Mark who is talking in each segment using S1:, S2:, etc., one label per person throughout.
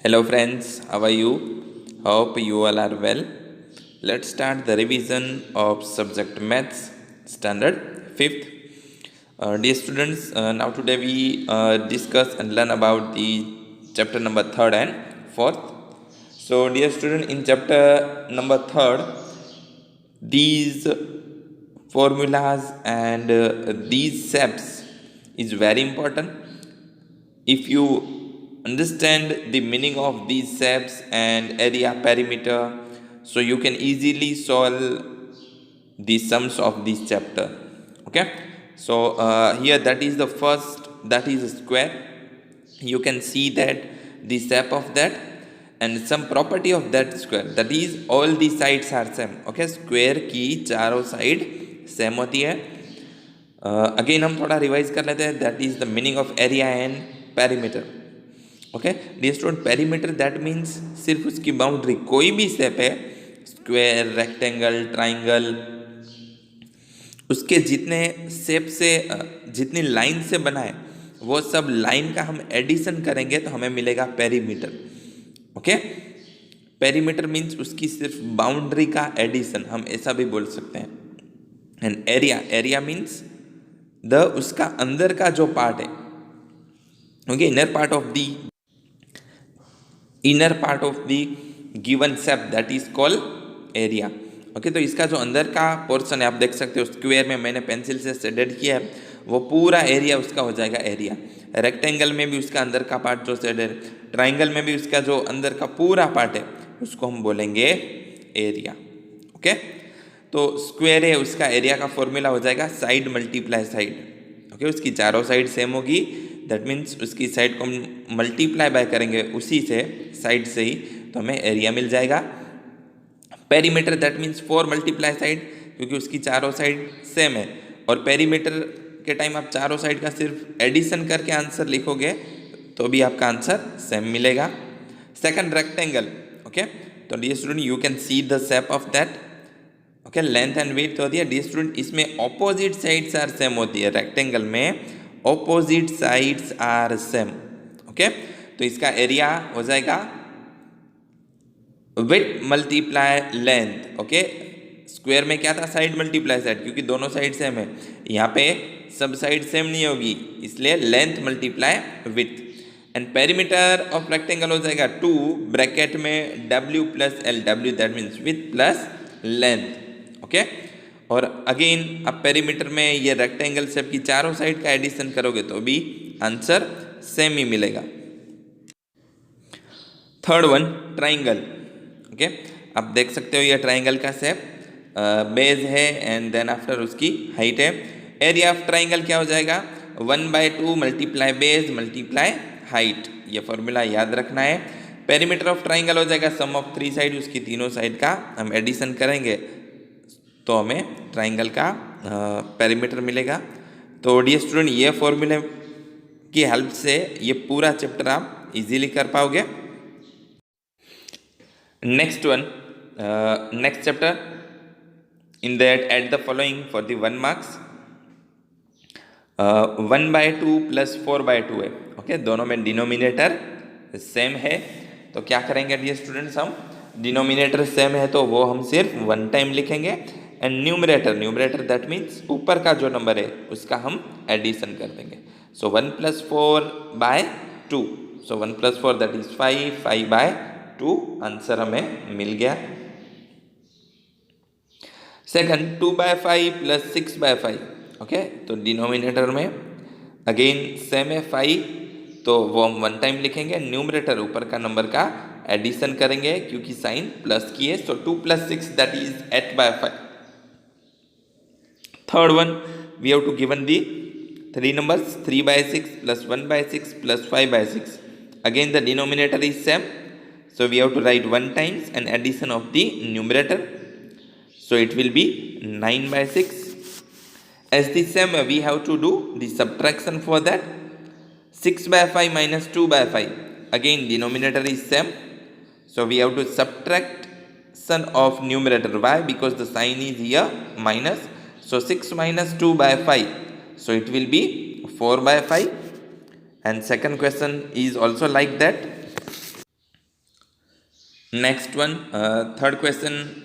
S1: Hello friends, how are you? Hope you all are well. Let's start the revision of subject Maths Standard 5th. Dear students, now today we discuss and learn about the chapter number 3rd and 4th. So dear student, in chapter number 3rd, these formulas and these steps is very important. If you understand the meaning of these shapes and area perimeter, so you can easily solve the sums of this chapter. Okay, so here that is the first, that is a square. You can see that the shape of that and some property of that square, that is all the sides are same. Okay, square की चारों side same होती है. Again हम थोड़ा revise कर लेते हैं. That is the meaning of area and perimeter. Okay dear student, perimeter that means सिर्फ उसकी बाउंड्री. कोई भी शेप है, स्क्वायर, रेक्टेंगल, ट्राइंगल, उसके जितने शेप से, जितनी लाइन से बना है, वो सब लाइन का हम एडिशन करेंगे तो हमें मिलेगा पेरीमीटर. ओके, पेरीमीटर मीन्स उसकी सिर्फ बाउंड्री का एडिशन, हम ऐसा भी बोल सकते हैं. And area, area means the उसका अंदर का जो पार्ट है. Okay, inner part of the given shape, that is called area. Okay, तो इसका जो अंदर का पोर्शन है, आप देख सकते हो स्क्वायर में मैंने पेंसिल से शेडेड किया है, वो पूरा एरिया उसका हो जाएगा एरिया. रेक्टेंगल में भी उसका अंदर का पार्ट जो शेडेड, ट्राइंगल में भी उसका जो अंदर का पूरा पार्ट है, उसको हम बोलेंगे एरिया. ओके, तो स्क्वायर है, उसका एरिया का फॉर्मूला हो जाएगा साइड मल्टीप्लाई साइड. ओके, उसकी चारों साइड सेम होगी, दैट मीन्स उसकी साइड को हम मल्टीप्लाई बाय करेंगे उसी से, साइड से ही, तो हमें एरिया मिल जाएगा. Perimeter that means 4 multiply side, क्योंकि उसकी चारों साइड सेम है. और पेरीमीटर के टाइम आप चारों साइड का सिर्फ एडिशन करके आंसर लिखोगे तो भी आपका आंसर सेम मिलेगा. Second, rectangle. ओके, तो dear student you can see the shape of that. Okay, length and width होती है. डियर स्टूडेंट, इसमें ऑपोजिट साइड्स आर सेम होती है. रेक्टेंगल में opposite sides are same. Okay, तो इसका एरिया हो जाएगा width multiply length. Okay, square में क्या था, साइड मल्टीप्लाई साइड, क्योंकि दोनों साइड सेम है. यहाँ पे सब साइड सेम नहीं होगी, इसलिए length multiply width. And perimeter of rectangle हो जाएगा 2 ब्रैकेट में W plus L. W that means width plus length. Okay, और अगेन अब पेरीमीटर में ये रेक्टेंगल शेप की चारों साइड का एडिशन करोगे तो भी आंसर सेम ही मिलेगा. Third one, triangle. ओके, आप देख सकते हो ये ट्राइंगल का शेप, बेस है एंड देन आफ्टर उसकी हाइट है. एरिया ऑफ ट्राइंगल क्या हो जाएगा, 1/2 मल्टीप्लाई बेस मल्टीप्लाई हाइट. ये फॉर्मूला याद रखना है. पेरीमीटर ऑफ ट्राइंगल हो जाएगा सम ऑफ 3 साइड, उसकी तीनों साइड का हम एडिशन करेंगे तो हमें ट्राइंगल का पेरीमीटर मिलेगा. तो डियर स्टूडेंट, ये फॉर्मूले की हेल्प से ये पूरा चैप्टर आप इजीली कर पाओगे. Next one, next chapter, in that add the following for the 1 marks. 1/2 plus 4/2 है. ओके, दोनों में डिनोमिनेटर सेम है, तो क्या करेंगे डियर स्टूडेंट्स, हम डिनोमिनेटर सेम है तो वो हम सिर्फ 1 टाइम लिखेंगे. एंड न्यूमरेटर दैट मीन्स ऊपर का जो नंबर है उसका हम एडिशन कर देंगे. सो 1 + 4/2, सो 1 + 4 दैट इज 5, 5/2 आंसर हमें मिल गया. Second, 2/5 plus 6/5. ओके, तो डिनोमिनेटर में अगेन सेम है 5, तो वो हम 1 टाइम लिखेंगे. न्यूमरेटर ऊपर का नंबर का एडिशन करेंगे क्योंकि साइन प्लस की है. So 2 + 6 that is 8/5. Third one, we have to given the 3 numbers, 3/6 plus 1/6 plus 5/6. Again the denominator is same, so we have to write 1 times and addition of the numerator. So it will be 9/6. As the same, we have to do the subtraction for that. 6/5 minus 2/5. Again denominator is same, so we have to subtraction of numerator. Why? Because the sign is here minus. So 6 minus 2/5. So it will be 4/5. And second question is also like that. Next one, third question,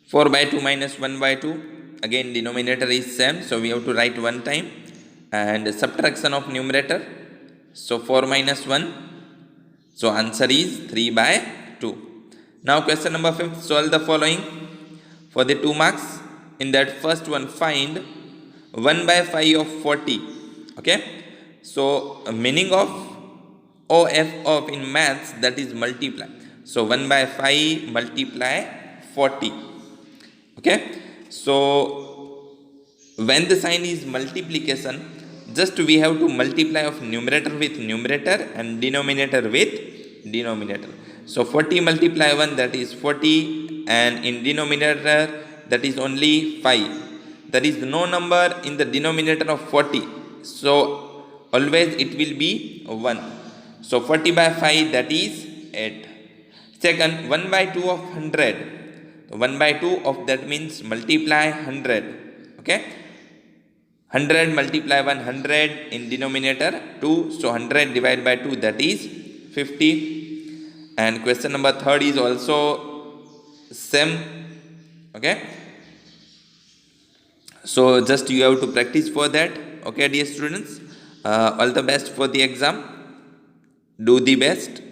S1: 4 by 2 minus 1 by 2. Again, denominator is same, so we have to write one time. And subtraction of numerator. So 4 minus 1. So answer is 3 by 2. Now question number 5, solve the following for the 2 marks. In that first one, find 1 by 5 of 40. Okay. So meaning of OF of in maths, that is multiply. So 1 by 5 multiply 40. Okay. So when the sign is multiplication, just we have to multiply of numerator with numerator and denominator with denominator. So 40 multiply 1, that is 40, and in denominator that is only 5. There is no number in the denominator of 40. So always it will be 1. So 40 by 5, that is 8. Second, 1 by 2 of 100. 1 by 2 of that means multiply 100. Okay. 100 multiply 100 in denominator 2. So 100 divided by 2, that is 50. And question number 3 is also same. Okay. So just you have to practice for that. Okay, dear students. All the best for the exam. Do the best.